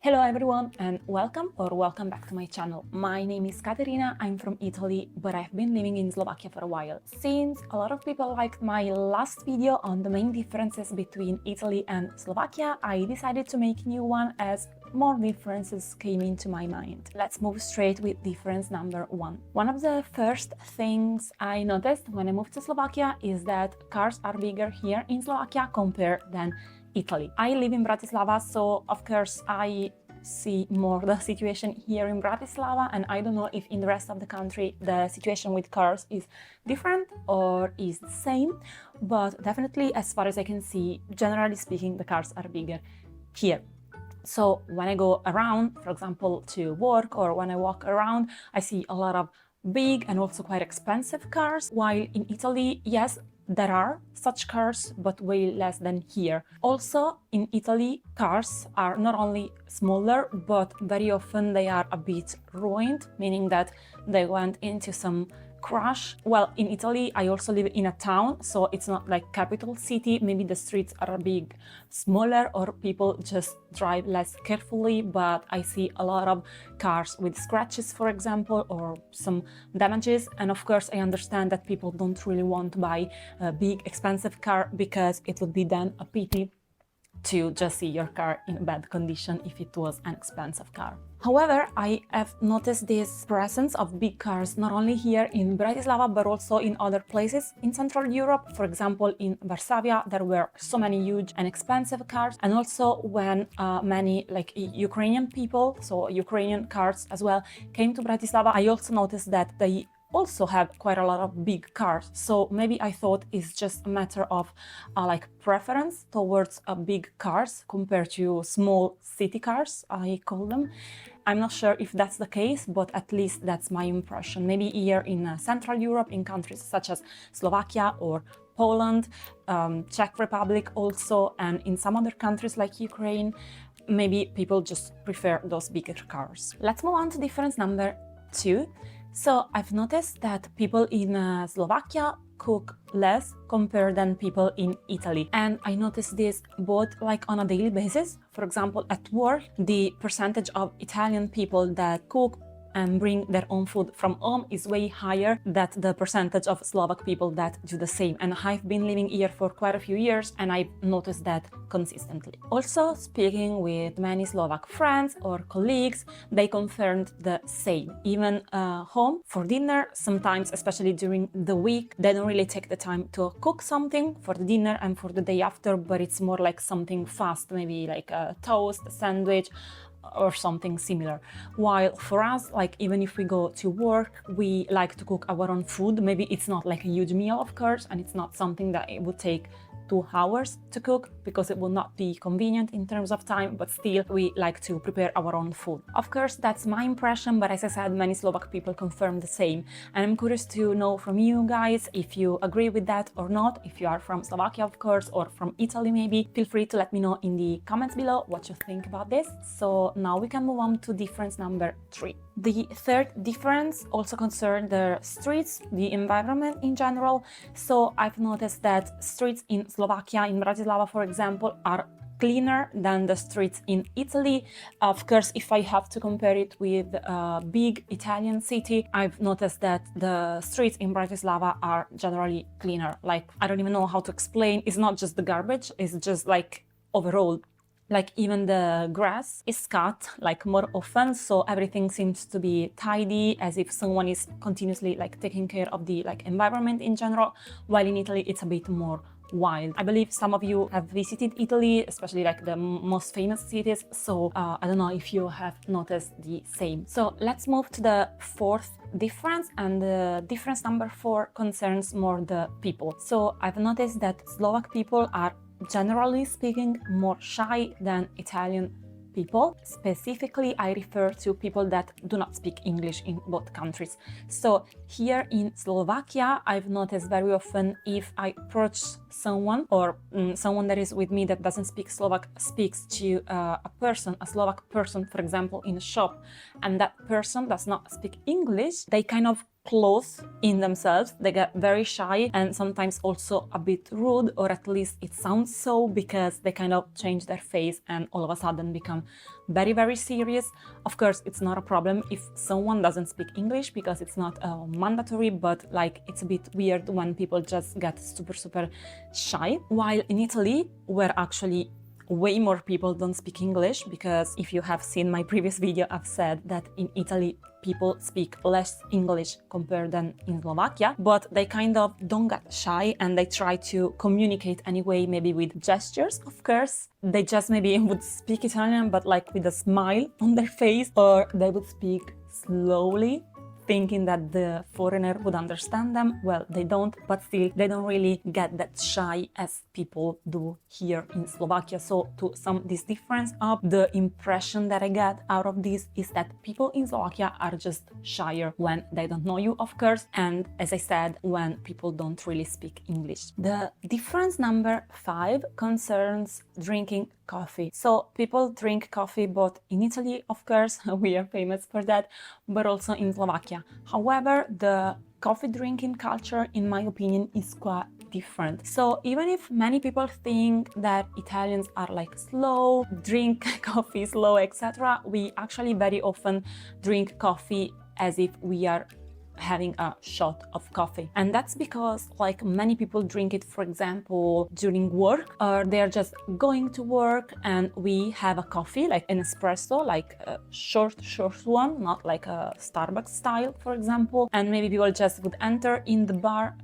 Hello everyone and welcome back to my channel. My name is Katerina, I'm from Italy, but I've been living in Slovakia for a while. Since a lot of people liked my last video on the main differences between Italy and Slovakia, I decided to make a new one as more differences came into my mind. Let's move straight with difference number one. One of the first things I noticed when I moved to Slovakia is that cars are bigger here in Slovakia compared than Italy. I live in Bratislava, so of course I see more the situation here in Bratislava, and I don't know if in the rest of the country the situation with cars is different or is the same, but definitely as far as I can see, generally speaking, the cars are bigger here. So when I go around, for example, to work or when I walk around, I see a lot of big and also quite expensive cars, while in Italy, yes, there are such cars, but way less than here. Also, in Italy, cars are not only smaller, but very often they are a bit ruined, meaning that they went into some crash. Well, in Italy, I also live in a town, so it's not like capital city. Maybe the streets are a bit smaller or people just drive less carefully, but I see a lot of cars with scratches, for example, or some damages. And of course, I understand that people don't really want to buy a big expensive car because it would be then a pity to just see your car in bad condition if it was an expensive car. However, I have noticed this presence of big cars not only here in Bratislava but also in other places in Central Europe. For example, in Varsavia there were so many huge and expensive cars, and also when many like Ukrainian people, so Ukrainian cars as well, came to Bratislava, I also noticed that they also have quite a lot of big cars. So maybe I thought it's just a matter of like preference towards big cars compared to small city cars, I call them. I'm not sure if that's the case, but at least that's my impression. Maybe here in Central Europe, in countries such as Slovakia or Poland, Czech Republic also, and in some other countries like Ukraine, maybe people just prefer those bigger cars. Let's move on to difference number two. So I've noticed that people in Slovakia cook less compared than people in Italy. And I noticed this both like on a daily basis. For example, at work, the percentage of Italian people that cook and bring their own food from home is way higher than the percentage of Slovak people that do the same. And I've been living here for quite a few years and I've noticed that consistently. Also, speaking with many Slovak friends or colleagues, they confirmed the same. Even home for dinner, sometimes, especially during the week, they don't really take the time to cook something for the dinner and for the day after, but it's more like something fast, maybe like a toast, a sandwich, or something similar. While for us, like even if we go to work, we like to cook our own food. Maybe it's not like a huge meal, of course, and it's not something that it would take 2 hours to cook because it will not be convenient in terms of time, but still we like to prepare our own food. Of course, that's my impression, but as I said, many Slovak people confirm the same. And I'm curious to know from you guys if you agree with that or not. If you are from Slovakia, of course, or from Italy maybe, feel free to let me know in the comments below what you think about this. So now we can move on to difference number 3. The third difference also concerns the streets, the environment in general. So I've noticed that streets in Slovakia, in Bratislava, for example, are cleaner than the streets in Italy. Of course, if I have to compare it with a big Italian city, I've noticed that the streets in Bratislava are generally cleaner. Like, I don't even know how to explain. It's not just the garbage, it's just like overall. Like even the grass is cut like more often, so everything seems to be tidy, as if someone is continuously like taking care of the like environment in general, while in Italy it's a bit more wild. I believe some of you have visited Italy, especially like the most famous cities, so I don't know if you have noticed the same. So let's move to the fourth difference, and the difference number 4 concerns more the people. So I've noticed that Slovak people are generally speaking more shy than Italian people. Specifically, I refer to people that do not speak English in both countries. So here in Slovakia, I've noticed very often if I approach someone or someone that is with me that doesn't speak Slovak speaks to a Slovak person, for example, in a shop, and that person does not speak English, they kind of close in themselves. They get very shy and sometimes also a bit rude, or at least it sounds so, because they kind of change their face and all of a sudden become very, very serious. Of course, it's not a problem if someone doesn't speak English, because it's not mandatory, but like it's a bit weird when people just get super, super shy. While in Italy, where actually way more people don't speak English, because if you have seen my previous video, I've said that in Italy people speak less English compared than in Slovakia, but they kind of don't get shy and they try to communicate anyway, maybe with gestures. Of course, they just maybe would speak Italian, but like with a smile on their face, or they would speak slowly, thinking that the foreigner would understand them. Well, they don't, but still, they don't really get that shy as people do here in Slovakia. So to sum this difference up, the impression that I get out of this is that people in Slovakia are just shyer when they don't know you, of course, and as I said, when people don't really speak English. The difference number 5 concerns drinking coffee. So people drink coffee both in Italy, of course, we are famous for that, but also in Slovakia. However, the coffee drinking culture, in my opinion, is quite different. So even if many people think that Italians are like slow, drink coffee slow, etc., we actually very often drink coffee as if we are having a shot of coffee. And that's because like many people drink it, for example, during work, or they're just going to work and we have a coffee, like an espresso, like a short one, not like a Starbucks style, for example. And maybe people just would enter in the bar,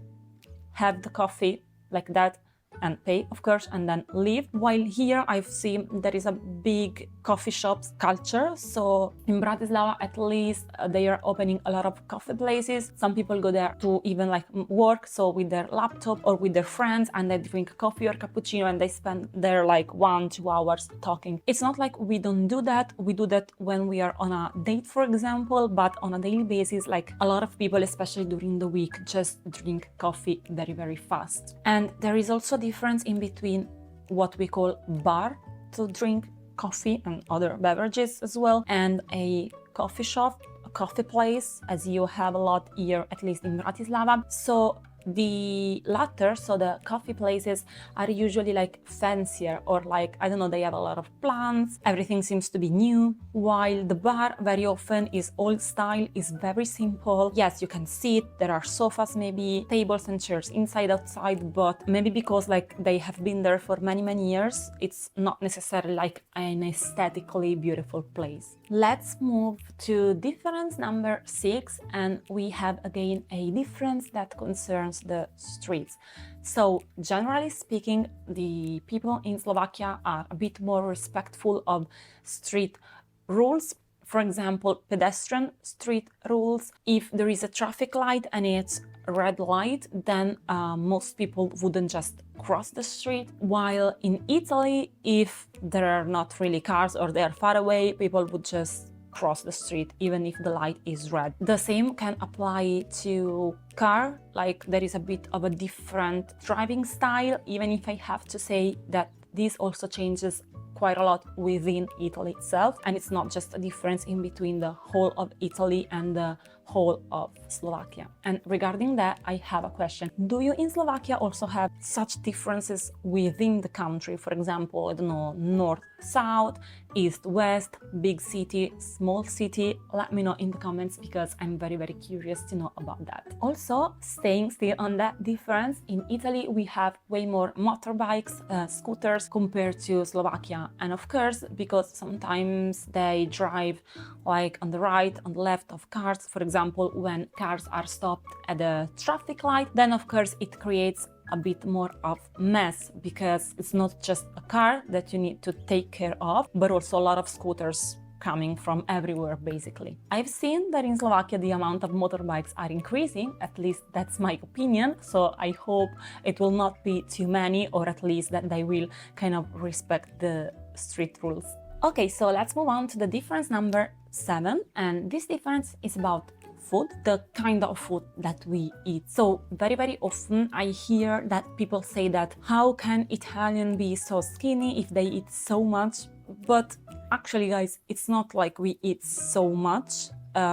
have the coffee like that, and pay, of course, and then leave. While here I've seen there is a big coffee shops culture. So in Bratislava, at least, they are opening a lot of coffee places. Some people go there to even like work, so with their laptop or with their friends, and they drink coffee or cappuccino and they spend there like 1-2 hours talking. It's not like we don't do that. We do that when we are on a date, for example, but on a daily basis, like a lot of people, especially during the week, just drink coffee very, very fast. And there is also difference in between what we call bar to drink coffee and other beverages as well, and a coffee shop, a coffee place, as you have a lot here, at least in Bratislava. So the latter, so the coffee places, are usually like fancier, or like, I don't know, they have a lot of plants, everything seems to be new, while the bar very often is old style, is very simple. Yes, you can sit, there are sofas, maybe tables and chairs inside, outside, but maybe because like they have been there for many, many years, it's not necessarily like an aesthetically beautiful place. Let's move to difference number 6, and we have again a difference that concerns the streets. So generally speaking, the people in Slovakia are a bit more respectful of street rules. For example, pedestrian street rules. If there is a traffic light and it's a red light, then most people wouldn't just cross the street. While in Italy, if there are not really cars or they are far away, people would just cross the street even if the light is red. The same can apply to car, like there is a bit of a different driving style, even if I have to say that this also changes quite a lot within Italy itself, and it's not just a difference in between the whole of Italy and the whole of Slovakia. And regarding that, I have a question. Do you in Slovakia also have such differences within the country? For example, I don't know, north, south, east, west, big city, small city? Let me know in the comments, because I'm very, very curious to know about that. Also, staying still on that difference, in Italy we have way more motorbikes, scooters compared to Slovakia. And of course, because sometimes they drive like on the right, on the left of cars, for example, when cars are stopped at a traffic light, then of course it creates a bit more of mess, because it's not just a car that you need to take care of, but also a lot of scooters coming from everywhere, basically. I've seen that in Slovakia the amount of motorbikes are increasing, at least that's my opinion, so I hope it will not be too many, or at least that they will kind of respect the street rules. Okay, so let's move on to the difference number 7, and this difference is about food, the kind of food that we eat. So very, very often I hear that people say that how can Italian be so skinny if they eat so much? But actually, guys, it's not like we eat so much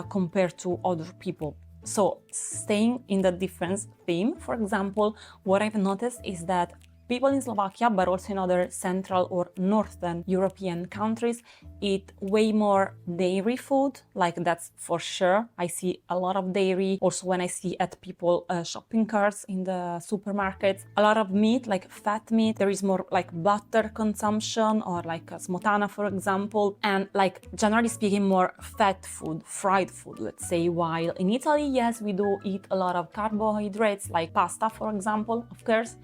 compared to other people. So staying in the difference theme, for example, what I've noticed is that people in Slovakia, but also in other Central or Northern European countries, eat way more dairy food, like that's for sure. I see a lot of dairy. Also when I see at people shopping carts in the supermarkets, a lot of meat, like fat meat. There is more like butter consumption or like smotana, for example. And like generally speaking, more fat food, fried food, let's say. While in Italy, yes, we do eat a lot of carbohydrates, like pasta, for example, of course.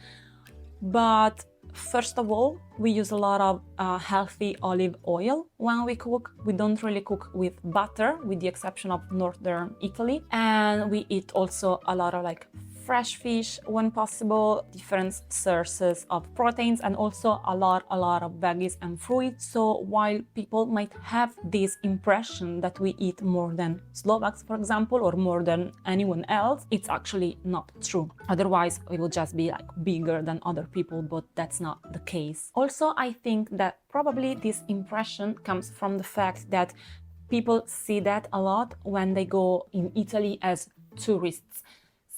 But first of all, we use a lot of healthy olive oil when we cook. We don't really cook with butter, with the exception of Northern Italy. And we eat also a lot of like fresh fish when possible, different sources of proteins, and also a lot of veggies and fruits. So while people might have this impression that we eat more than Slovaks, for example, or more than anyone else, it's actually not true. Otherwise, we would just be like bigger than other people, but that's not the case. Also, I think that probably this impression comes from the fact that people see that a lot when they go in Italy as tourists.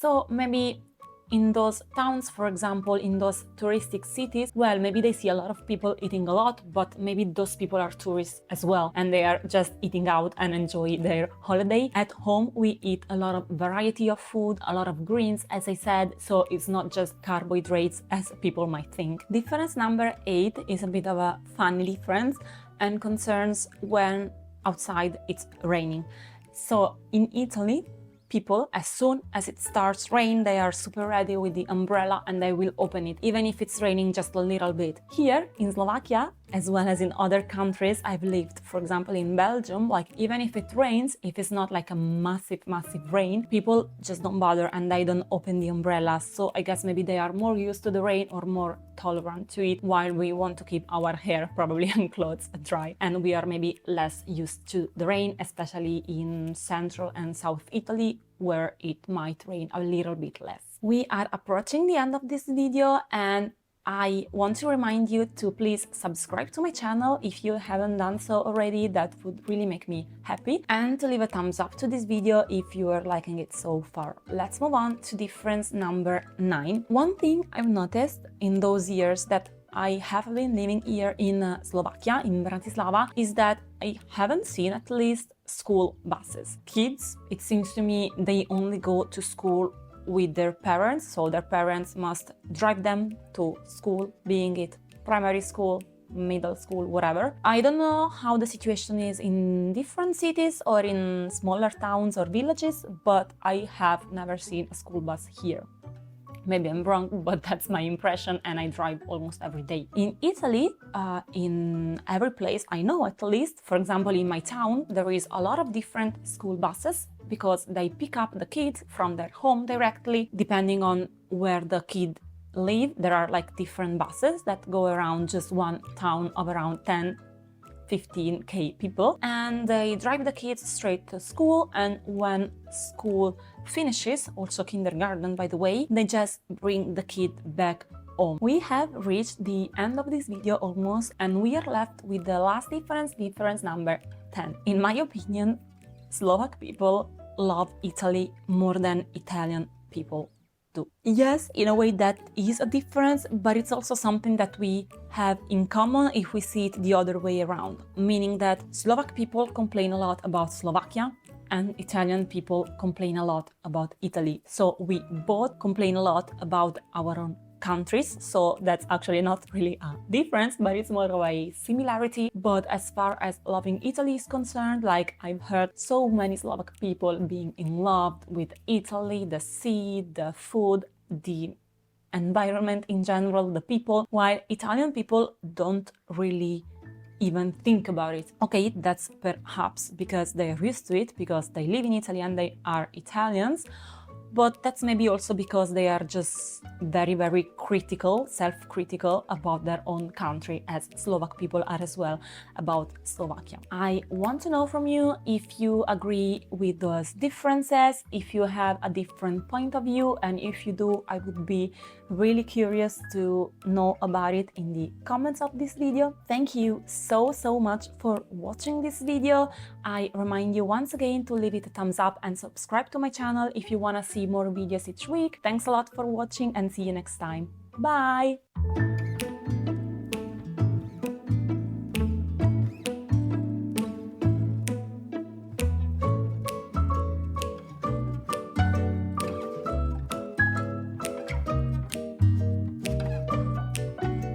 So maybe in those towns, for example, in those touristic cities, well, maybe they see a lot of people eating a lot, but maybe those people are tourists as well, and they are just eating out and enjoy their holiday. At home, we eat a lot of variety of food, a lot of greens, as I said, so it's not just carbohydrates as people might think. Difference number 8 is a bit of a funny difference and concerns when outside it's raining. So in Italy, people, as soon as it starts rain, they are super ready with the umbrella and they will open it, even if it's raining just a little bit. Here in Slovakia, as well as in other countries I've lived, for example in Belgium, like even if it rains, if it's not like a massive rain, people just don't bother and they don't open the umbrella. So I guess maybe they are more used to the rain or more tolerant to it, while we want to keep our hair probably and clothes dry, and we are maybe less used to the rain, especially in Central and South Italy, where it might rain a little bit less. We are approaching the end of this video, and I want to remind you to please subscribe to my channel if you haven't done so already. That would really make me happy, and to leave a thumbs up to this video if you are liking it so far. Let's move on to difference number 9. One thing I've noticed in those years that I have been living here in Slovakia, in Bratislava, is that I haven't seen at least school buses. Kids, it seems to me, they only go to school with their parents, so their parents must drive them to school, being it primary school, middle school, whatever. I don't know how the situation is in different cities or in smaller towns or villages, but I have never seen a school bus here. Maybe I'm wrong, but that's my impression, and I drive almost every day. In Italy, in every place I know, at least, for example, in my town, there is a lot of different school buses because they pick up the kids from their home directly. Depending on where the kid live, there are like different buses that go around just one town of around 10-15k people, and they drive the kids straight to school, and when school finishes, also kindergarten by the way, they just bring the kid back home. We have reached the end of this video almost, and we are left with the last difference number 10. In my opinion, Slovak people love Italy more than Italian people do. Yes, in a way that is a difference, but it's also something that we have in common if we see it the other way around, meaning that Slovak people complain a lot about Slovakia and Italian people complain a lot about Italy. So we both complain a lot about our own countries, so that's actually not really a difference, but it's more of a similarity. But as far as loving Italy is concerned, like I've heard so many Slovak people being in love with Italy, the sea, the food, the environment in general, the people, while Italian people don't really even think about it. Okay, that's perhaps because they are used to it, because they live in Italy and they are Italians, but that's maybe also because they are just very critical, self-critical about their own country, as Slovak people are as well about Slovakia. I want to know from you if you agree with those differences, if you have a different point of view, and if you do, I would be really curious to know about it in the comments of this video. Thank you so much for watching this video. I remind you once again to leave it a thumbs up and subscribe to my channel if you want to see more videos each week. Thanks a lot for watching and see you next time. Bye!